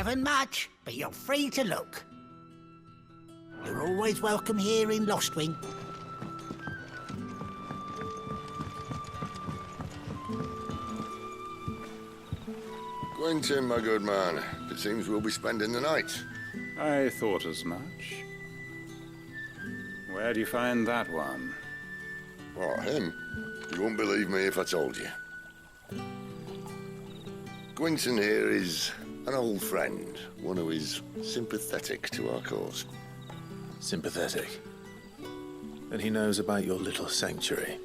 Haven't much, but you're free to look. You're always welcome here in Lostwing. Quentin, my good man. It seems we'll be spending the night. I thought as much. Where do you find that one? What, him? You won't believe me if I told you. Quentin here is an old friend, one who is sympathetic to our cause. Sympathetic? And he knows about your little sanctuary.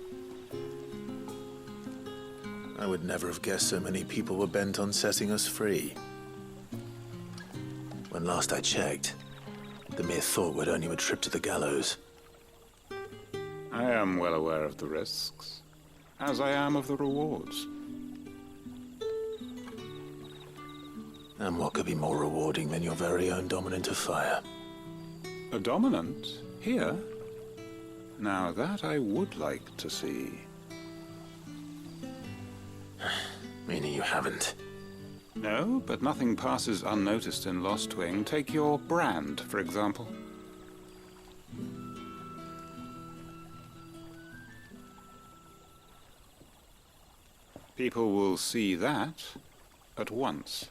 I would never have guessed so many people were bent on setting us free. When last I checked, the mere thought would earn you a trip to the gallows. I am well aware of the risks, as I am of the rewards. And what could be more rewarding than your very own dominant of fire? A dominant? Here? Now that I would like to see. Meaning you haven't? No, but nothing passes unnoticed in Lostwing. Take your brand, for example. People will see that at once.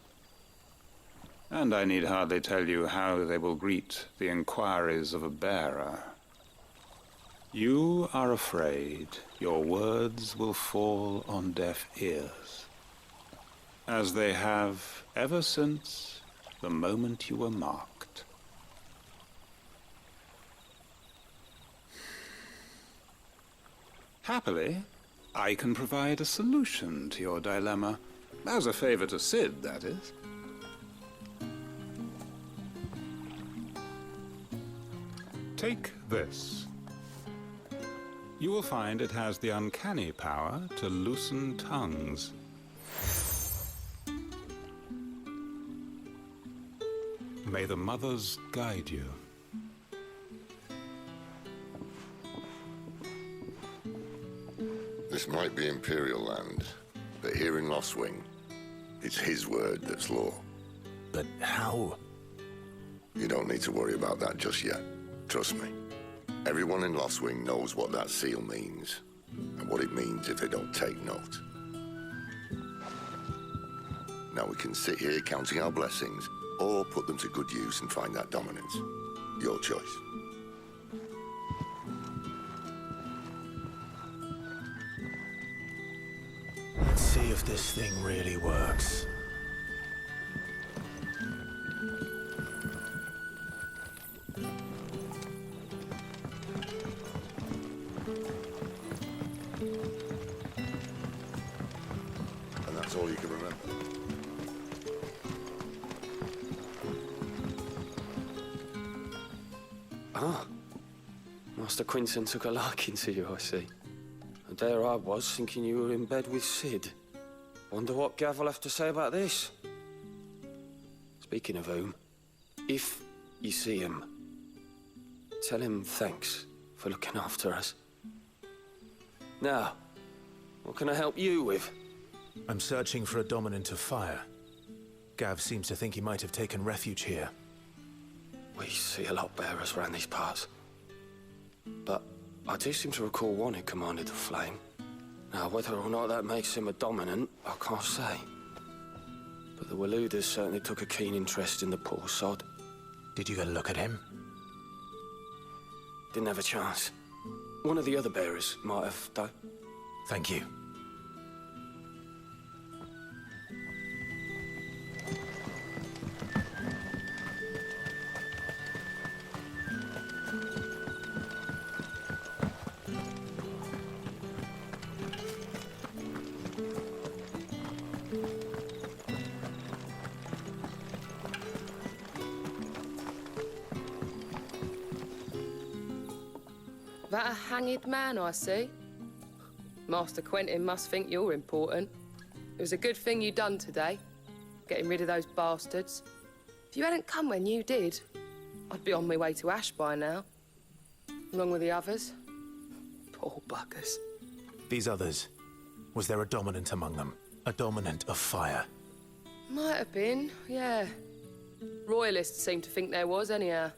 And I need hardly tell you how they will greet the inquiries of a bearer. You are afraid your words will fall on deaf ears, as they have ever since the moment you were marked. Happily, I can provide a solution to your dilemma, as a favor to Sid, that is. Take this. You will find it has the uncanny power to loosen tongues. May the mothers guide you. This might be Imperial land, but here in Lostwing, it's his word that's law. But how? You don't need to worry about that just yet. Trust me. Everyone in Lostwing knows what that seal means, and what it means if they don't take note. Now we can sit here counting our blessings, or put them to good use and find that dominance. Your choice. Let's see if this thing really works. And that's all you can remember. Ah, Master Quinton took a liking to you, I see. And there I was, thinking you were in bed with Sid. Wonder what Gav will have to say about this. Speaking of whom, if you see him, tell him thanks for looking after us. Now, what can I help you with? I'm searching for a dominant of fire. Gav seems to think he might have taken refuge here. We see a lot bearers around these parts. But I do seem to recall one who commanded the flame. Now, whether or not that makes him a dominant, I can't say. But the Waluders certainly took a keen interest in the poor sod. Did you get a look at him? Didn't have a chance. One of the other bearers might have, though. Thank you. That a hanged man, I see. Master Quentin must think you're important. It was a good thing you done today, getting rid of those bastards. If you hadn't come when you did, I'd be on my way to Ash by now, along with the others. Poor buggers. These others, was there a dominant among them? A dominant of fire? Might have been, yeah. Royalists seem to think there was, anyhow.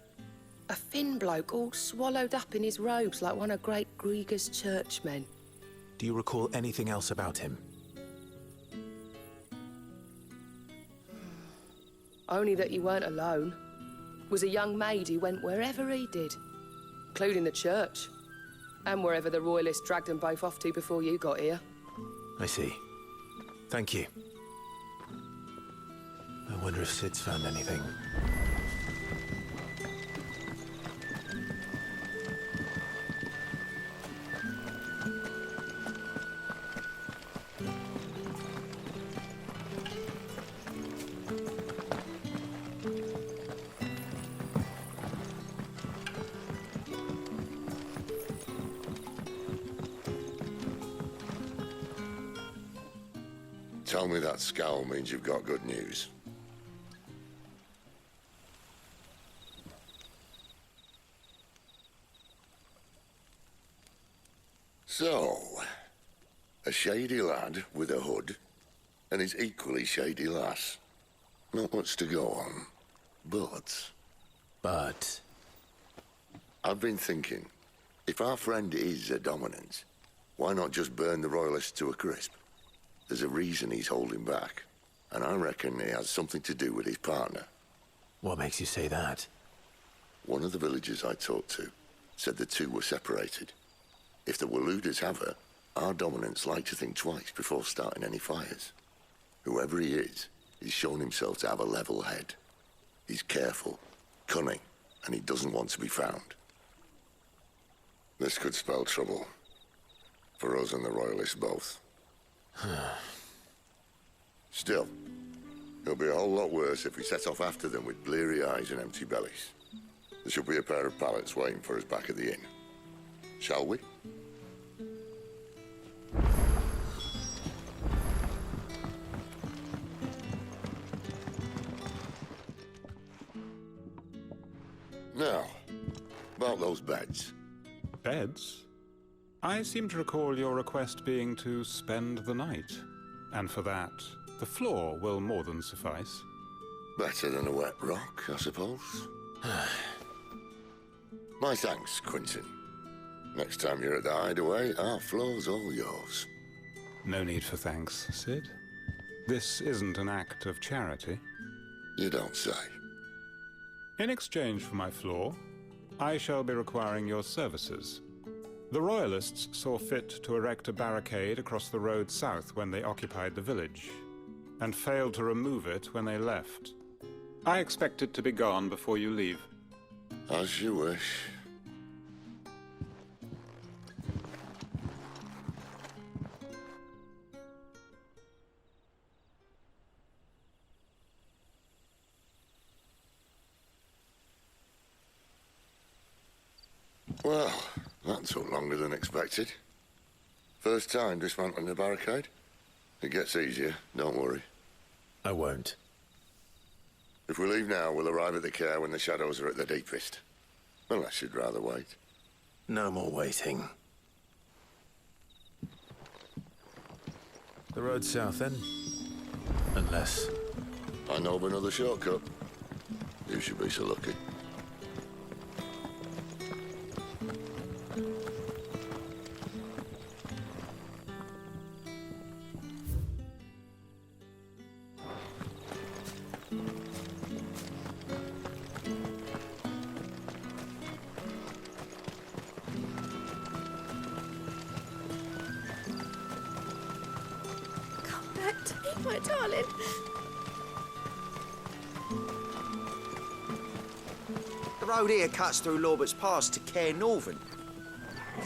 A thin bloke all swallowed up in his robes like one of great Grieger's churchmen. Do you recall anything else about him? Only that he weren't alone. Was a young maid who went wherever he did, including the church, and wherever the Royalists dragged them both off to before you got here. I see. Thank you. I wonder if Sid's found anything. Tell me that scowl means you've got good news. So, a shady lad with a hood, and his equally shady lass. Not much to go on, but... I've been thinking, if our friend is a dominant, why not just burn the Royalists to a crisp? There's a reason he's holding back, and I reckon it has something to do with his partner. What makes you say that? One of the villagers I talked to said the two were separated. If the Waluders have her, our dominants like to think twice before starting any fires. Whoever he is, he's shown himself to have a level head. He's careful, cunning, and he doesn't want to be found. This could spell trouble. For us and the Royalists both. Still, it'll be a whole lot worse if we set off after them with bleary eyes and empty bellies. There should be a pair of pallets waiting for us back at the inn. Shall we? Now, about those beds. Beds? I seem to recall your request being to spend the night. And for that, the floor will more than suffice. Better than a wet rock, I suppose. My thanks, Quinton. Next time you're at the hideaway, our floor's all yours. No need for thanks, Sid. This isn't an act of charity. You don't say. In exchange for my floor, I shall be requiring your services. The Royalists saw fit to erect a barricade across the road south when they occupied the village, and failed to remove it when they left. I expect it to be gone before you leave. As you wish. Well, that took longer than expected. First time dismantling the barricade? It gets easier, don't worry. I won't. If we leave now, we'll arrive at the care when the shadows are at their deepest. Unless you'd rather wait. No more waiting. The road south, then? Unless... I know of another shortcut. You should be so lucky. My darling. The road here cuts through Lorbert's Pass to Care Northern.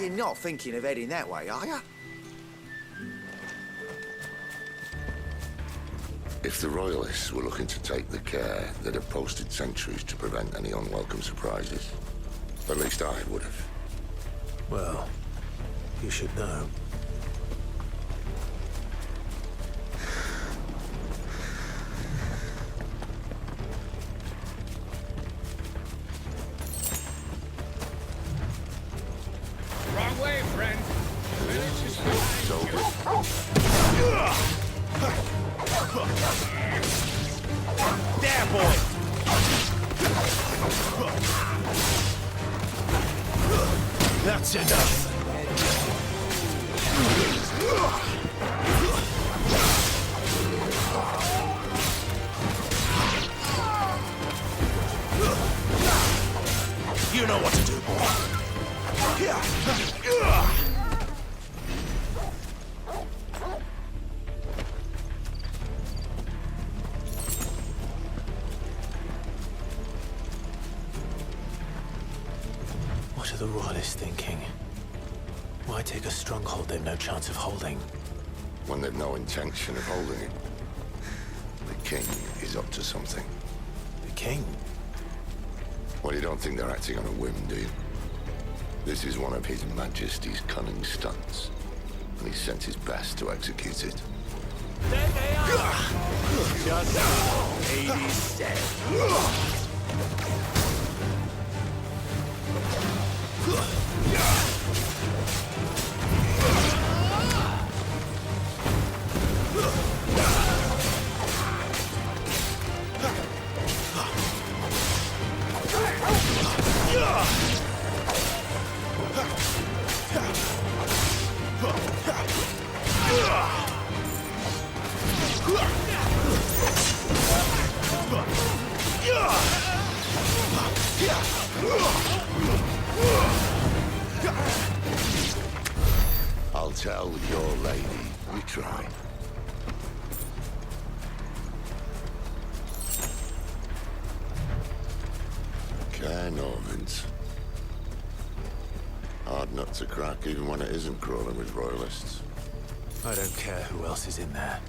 You're not thinking of heading that way, are you? If the Royalists were looking to take the care, they'd have posted sentries to prevent any unwelcome surprises. At least I would have. Well, you should know. Wrong way, friend. There, boy! That's enough. You know what to do, boy. What are the royalists thinking? Why take a stronghold they've no chance of holding? When they've no intention of holding it. The king is up to something. The king? Well, you don't think they're acting on a whim, do you? This is one of His Majesty's cunning stunts, and he sent his best to execute it. There they are! Just lady said. I'll tell your lady we tried. Care Normans. Hard nut to crack even when it isn't crawling with royalists. I don't care who else is in there.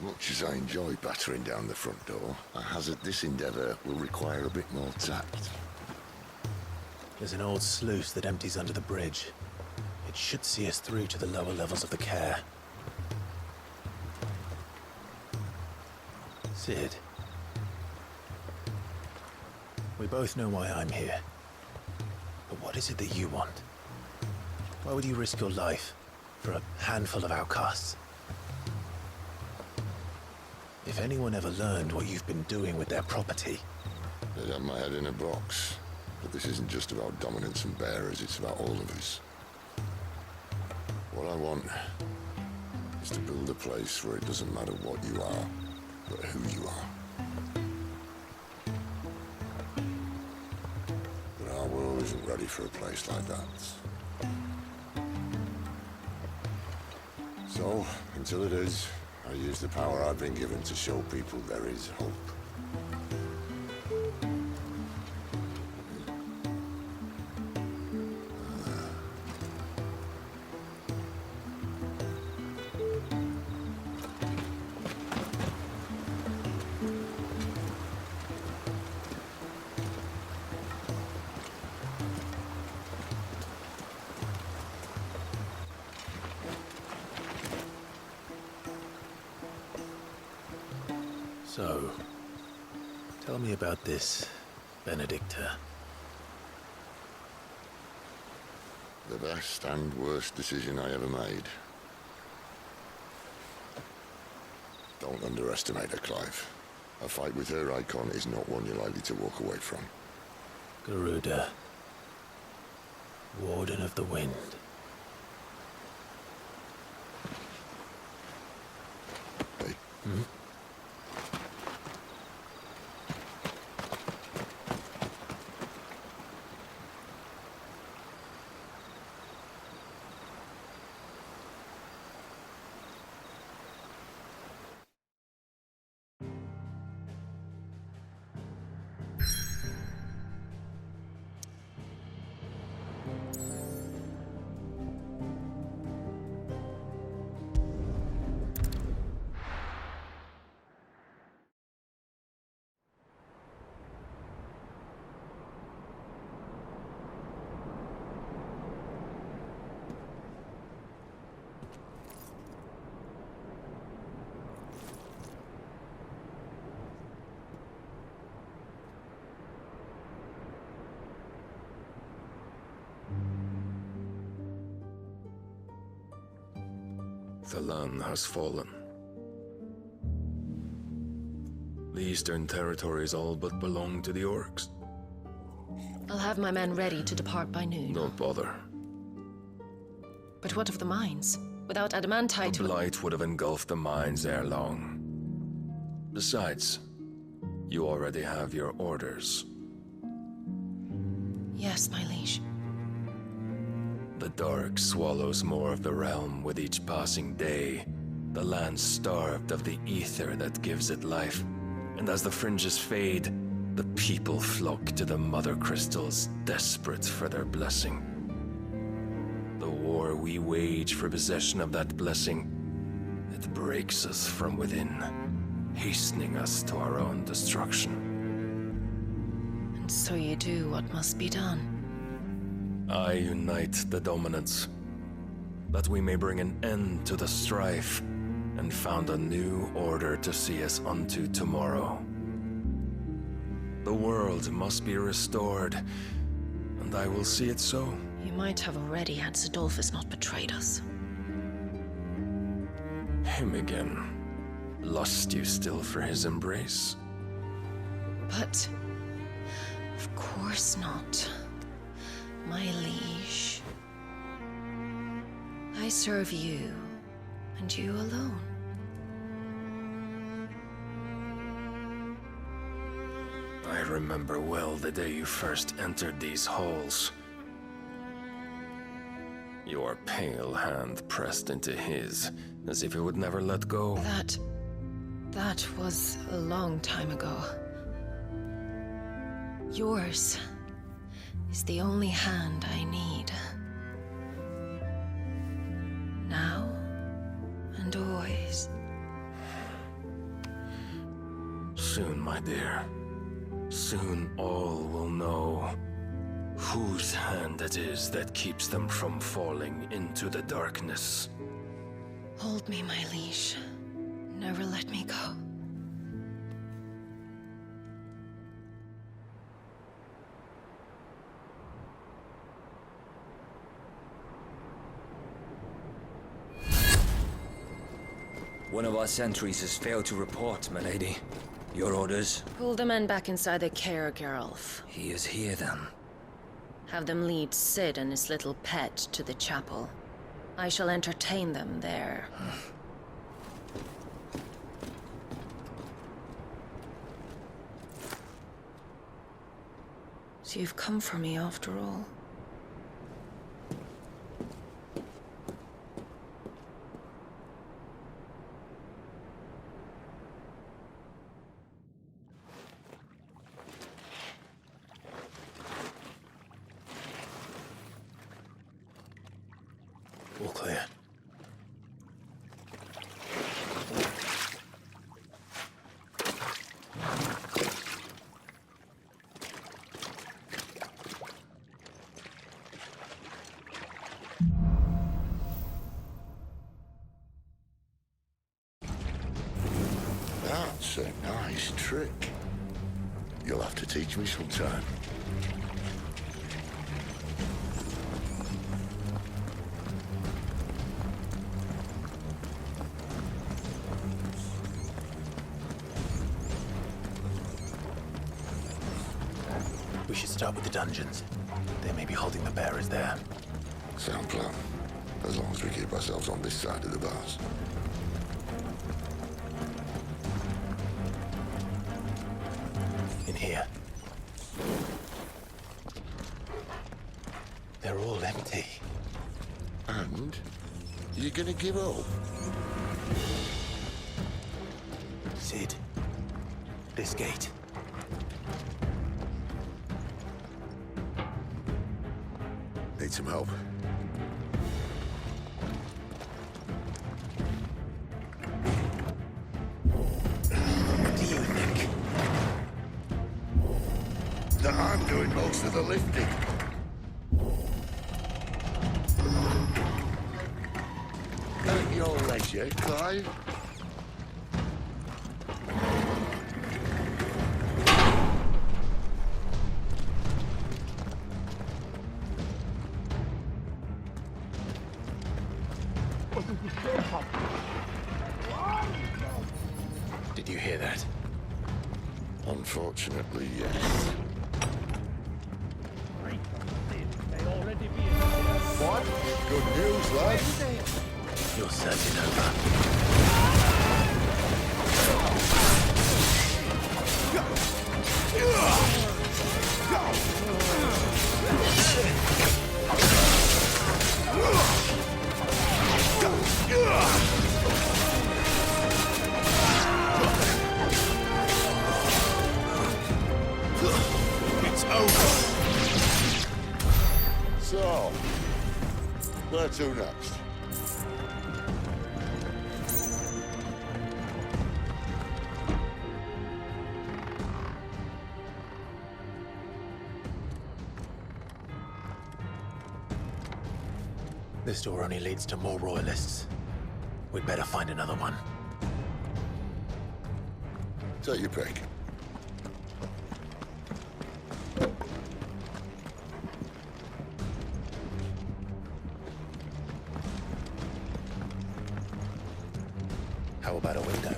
Much as I enjoy battering down the front door, I hazard this endeavour will require a bit more tact. There's an old sluice that empties under the bridge. It should see us through to the lower levels of the care. Sid. We both know why I'm here. But what is it that you want? Why would you risk your life for a handful of outcasts? If anyone ever learned what you've been doing with their property... They'd have my head in a box. But this isn't just about dominance and bearers, it's about all of us. What I want is to build a place where it doesn't matter what you are, but who you are. But our world isn't ready for a place like that. So, until it is, I use the power I've been given to show people there is hope. So, tell me about this, Benedicta. The best and worst decision I ever made. Don't underestimate her, Clive. A fight with her Eikon is not one you're likely to walk away from. Garuda. Warden of the Wind. Hey? The land has fallen. The Eastern territories all but belong to the orcs. I'll have my men ready to depart by noon. Don't bother. But what of the mines? Without adamantite... The blight would have engulfed the mines ere long. Besides, you already have your orders. Yes, my liege. The dark swallows more of the realm with each passing day. The land starved of the ether that gives it life. And as the fringes fade, the people flock to the mother crystals, desperate for their blessing. The war we wage for possession of that blessing, it breaks us from within, hastening us to our own destruction. And so you do what must be done. I unite the dominants, that we may bring an end to the strife, and found a new order to see us unto tomorrow. The world must be restored, and I will see it so. You might have already had Zidolphus not betrayed us. Him again. Lust you still for his embrace? But... of course not. My liege. I serve you, and you alone. I remember well the day you first entered these halls. Your pale hand pressed into his, as if it would never let go. That was a long time ago. Yours is the only hand I need. Now and always. Soon, my dear. Soon all will know whose hand it is that keeps them from falling into the darkness. Hold me, my liege. Never let me go. One of our sentries has failed to report, my lady. Your orders? Pull the men back inside the care, Geralf. He is here, then. Have them lead Sid and his little pet to the chapel. I shall entertain them there. So you've come for me after all. All clear. That's a nice trick. You'll have to teach me sometime. We should start with the dungeons. They may be holding the bearers there. Sound plan. As long as we keep ourselves on this side of the bars. In here. They're all empty. And? You're gonna give up? Sid. This gate. Need some help? What do you think? That I'm doing most of the lifting. At your leisure, Clive. Did you hear that? Unfortunately, yes. What? Good news, lad. You're searching over. It's over. So, where to next? This door only leads to more royalists. We'd better find another one. Take your pick. How about a window?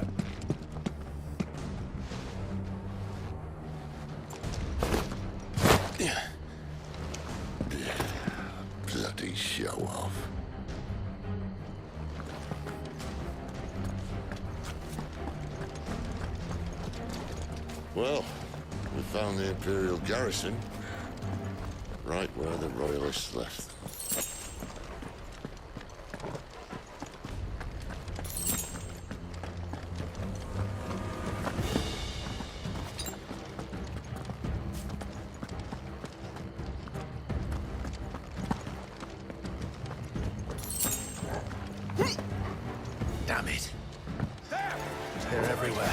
Bloody show off. Well, we found the Imperial garrison, right where the Royalists left them. Damn it. They're everywhere.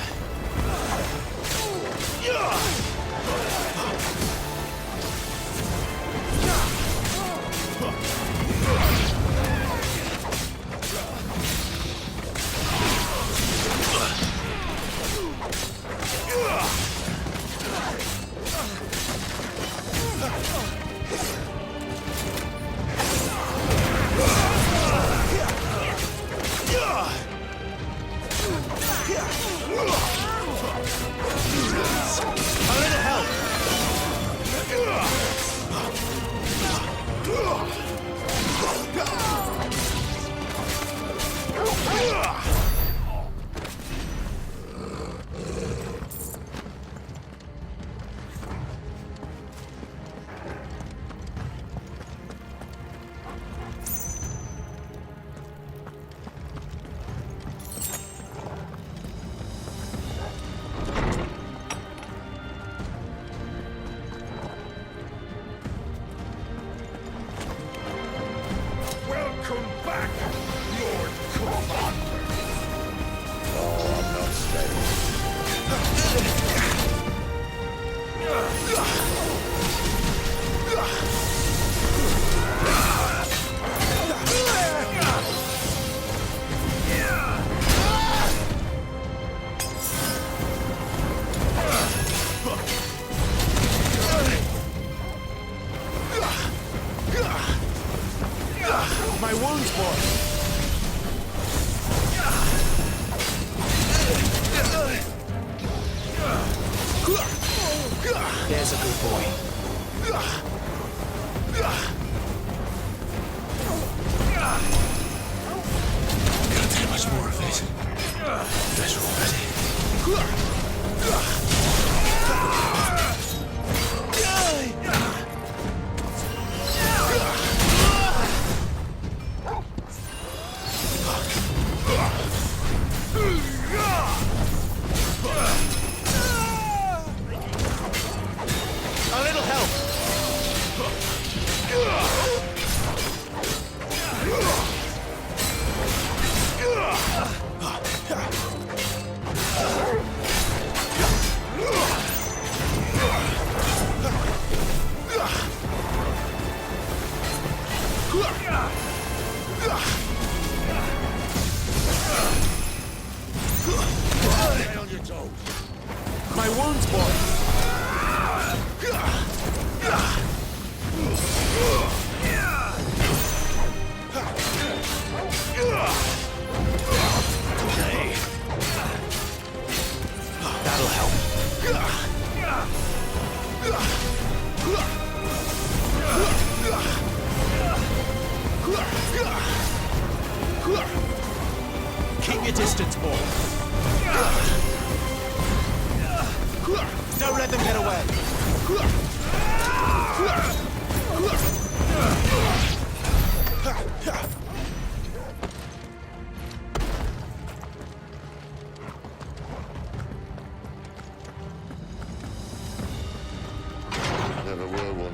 My wounds, boy! There's a good boy. Can't take much more of it. Better already.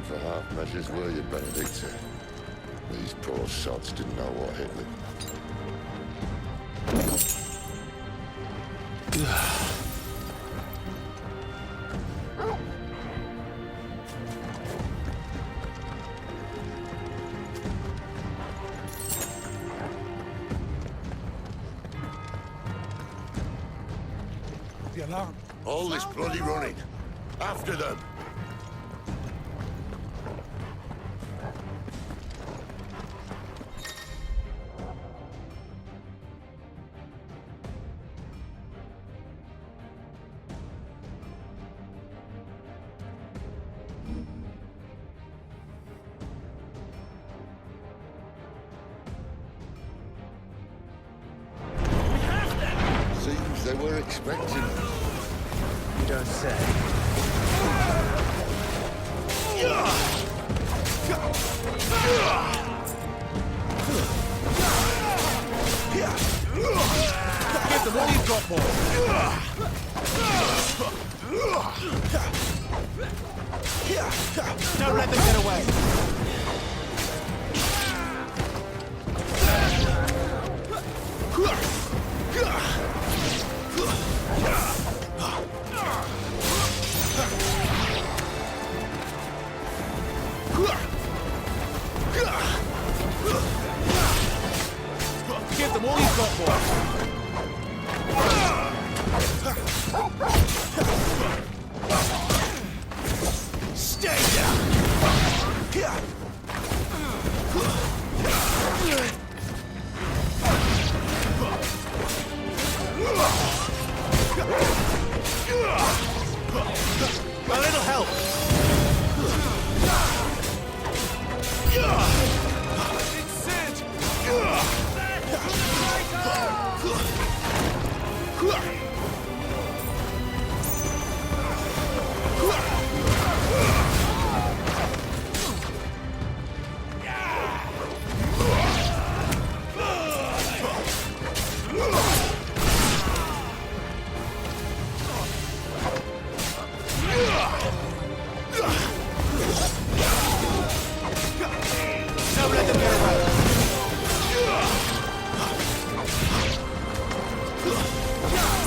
for half measures, were you, Benedicta? These poor sods didn't know what hit them. The alarm. All this bloody running. After them. Seems they were expecting us. You don't say. Give them all you've got, boy. Don't let them get away. Give them all you've got, boy. Stay down. A little help. It's Sid! Don't let them get away.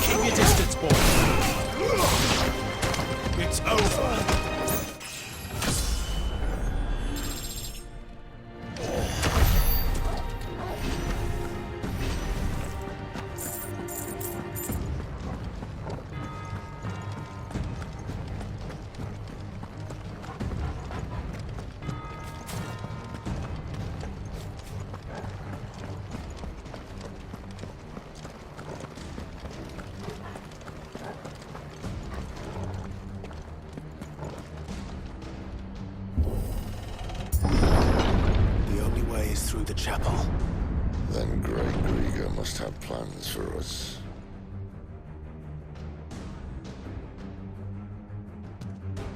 Keep your distance, boy. It's over. The only way is through the chapel. Then Great Grieger must have plans for us.